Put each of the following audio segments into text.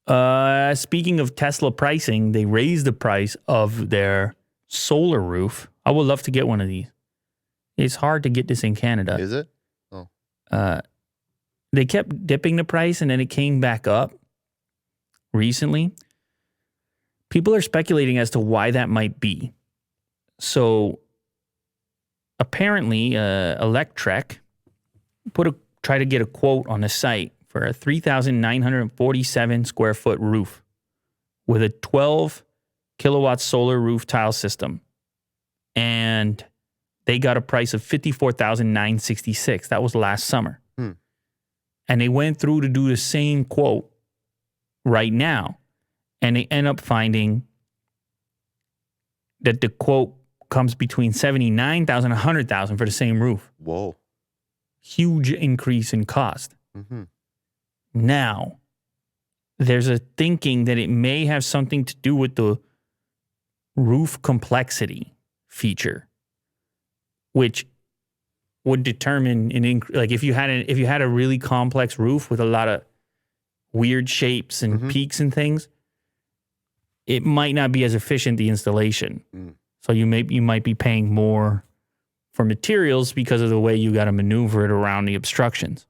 Speaking of Tesla pricing, they raised the price of their solar roof. I would love to get one of these. It's hard to get this in Canada. Is it? Oh. They kept dipping the price and then it came back up recently. People are speculating as to why that might be. So apparently, Electrek try to get a quote on the site for a 3,947 square foot roof with a 12 kilowatt solar roof tile system. And they got a price of $54,966. That was last summer. And they went through to do the same quote right now. And they end up finding that the quote comes between $79,000 and $100,000 for the same roof. Whoa. Huge increase in cost. Mm-hmm. Now, there's a thinking that it may have something to do with the roof complexity feature, which would determine like if you had a really complex roof with a lot of weird shapes and peaks and things, it might not be as efficient, the installation. So you might be paying more for materials because of the way you got to maneuver it around the obstructions.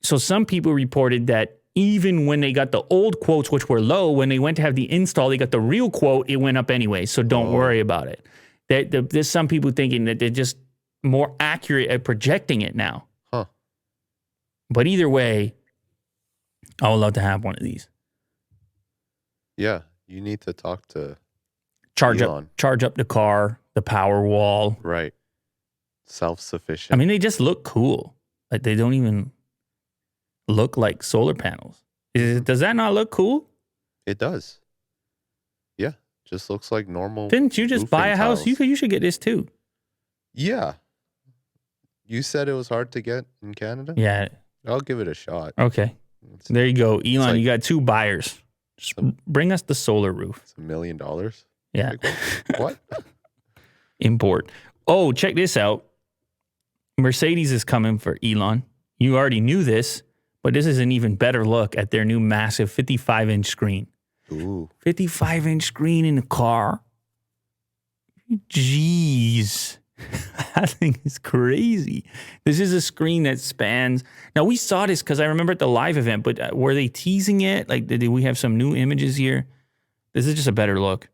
So some people reported that even when they got the old quotes, which were low, when they went to have the install, they got the real quote, it went up anyway. So don't worry about it. There's some people thinking that they're just more accurate at projecting it now. Huh. But either way, I would love to have one of these. Yeah, you need to talk to charge Elon. up the car, the power wall. Right. Self-sufficient. I mean, they just look cool. Like they don't even look like solar panels. Does that not look cool? It does. Yeah, just looks like normal. Didn't you just buy a house? Tiles. You should get this too. Yeah. You said it was hard to get in Canada? Yeah. I'll give it a shot. Okay. There you go. Elon, like, you got two buyers. Just bring us the solar roof. It's $1 million. Yeah. Like, what? Import. Oh, check this out. Mercedes is coming for Elon. You already knew this, but this is an even better look at their new massive 55-inch screen. Ooh. 55-inch screen in the car. Jeez. That thing is crazy. This is a screen that spans. Now, we saw this because I remember at the live event, but were they teasing it? Like, did we have some new images here? This is just a better look.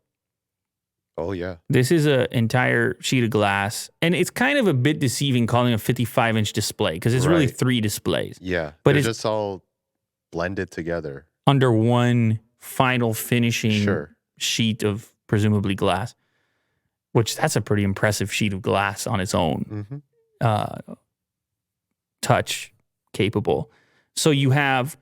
Oh, yeah. This is an entire sheet of glass. And it's kind of a bit deceiving calling a 55-inch display because it's really three displays. Yeah. But it's just all blended together. Under one final finishing sheet of presumably glass. Which that's a pretty impressive sheet of glass on its own. Touch capable. So you have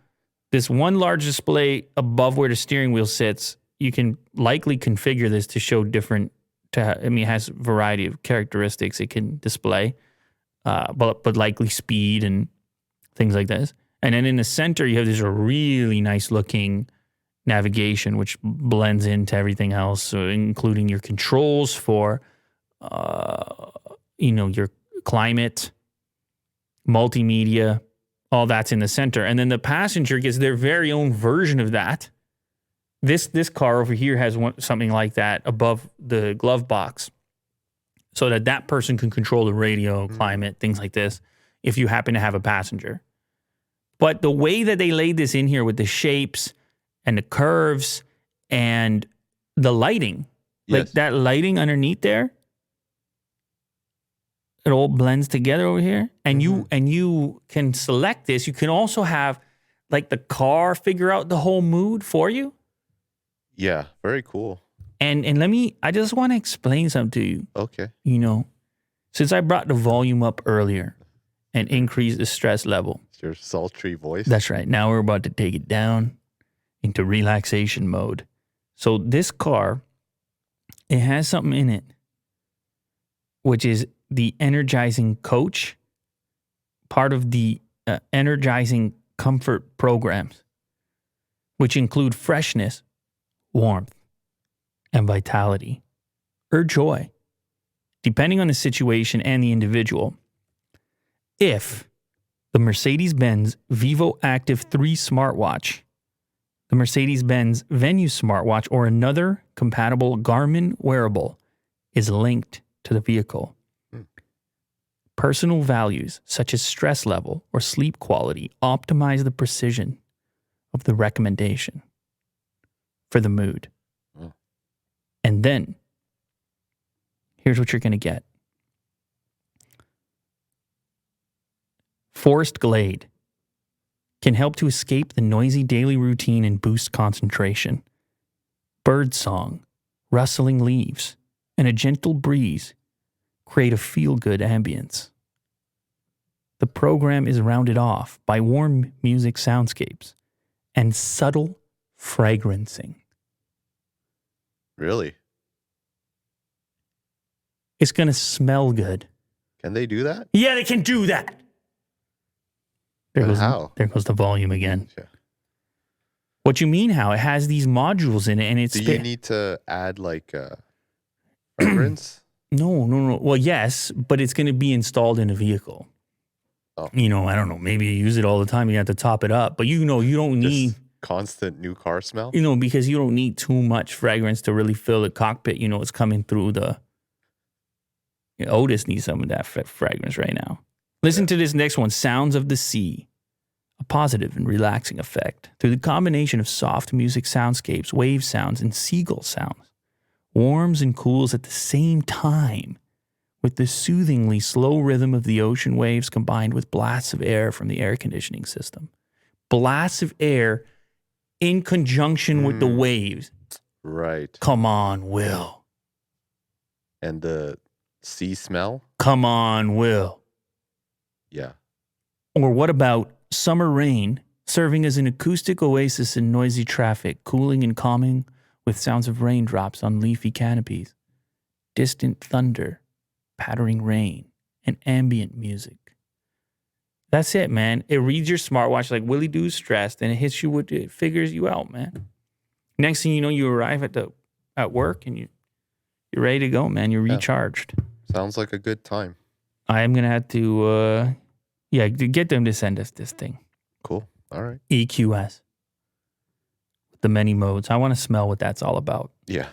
this one large display above where the steering wheel sits. You can likely configure this to show different, it has a variety of characteristics it can display, but likely speed and things like this. And then in the center, you have this really nice looking navigation, which blends into everything else, so including your controls for, your climate, multimedia, all that's in the center. And then the passenger gets their very own version of that. This car over here has something like that above the glove box, so that person can control the radio, climate, things like this, if you happen to have a passenger. But the way that they laid this in here with the shapes and the curves and the lighting, like that lighting underneath there, it all blends together over here. And you can select this. You can also have like the car figure out the whole mood for you. Yeah, very cool. And I just want to explain something to you. Okay. Since I brought the volume up earlier and increased the stress level. It's your sultry voice. That's right. Now we're about to take it down into relaxation mode. So this car, it has something in it, which is the Energizing Coach, part of the Energizing Comfort programs, which include freshness, warmth, and vitality, or joy, depending on the situation and the individual. If the Mercedes-Benz Vivo Active 3 smartwatch, the Mercedes-Benz Venue smartwatch, or another compatible Garmin wearable is linked to the vehicle. Personal values such as stress level or sleep quality optimize the precision of the recommendation for the mood. And then, here's what you're going to get. Forest Glade can help to escape the noisy daily routine and boost concentration. Bird song, rustling leaves, and a gentle breeze create a feel-good ambience. The program is rounded off by warm music soundscapes and subtle fragrancing. Really? It's going to smell good. Can they do that? Yeah, they can do that. There But goes, how? There goes the volume again. Yeah. What you mean how? It has these modules in it and it's... Do you need to add like a fragrance? No. Well, yes, but it's going to be installed in a vehicle. Oh. I don't know. Maybe you use it all the time. You have to top it up. But you don't need... Just constant new car smell? Because you don't need too much fragrance to really fill the cockpit. It's coming through the... Otis needs some of that fragrance right now. Listen to this next one, Sounds of the Sea. A positive and relaxing effect through the combination of soft music soundscapes, wave sounds, and seagull sounds. Warms and cools at the same time with the soothingly slow rhythm of the ocean waves combined with blasts of air from the air conditioning system. Blasts of air in conjunction with the waves. Right. Come on, Will. And the sea smell? Come on, Will. Yeah. Or what about summer rain serving as an acoustic oasis in noisy traffic, cooling and calming with sounds of raindrops on leafy canopies, distant thunder, pattering rain, and ambient music. That's it, man. It reads your smartwatch like Willie Doo's stressed, and it figures you out, man. Next thing you know, you arrive at work and you're ready to go, man. You're recharged. Sounds like a good time. I am gonna have to get them to send us this thing. Cool. All right. EQS. The many modes. I want to smell what that's all about. Yeah.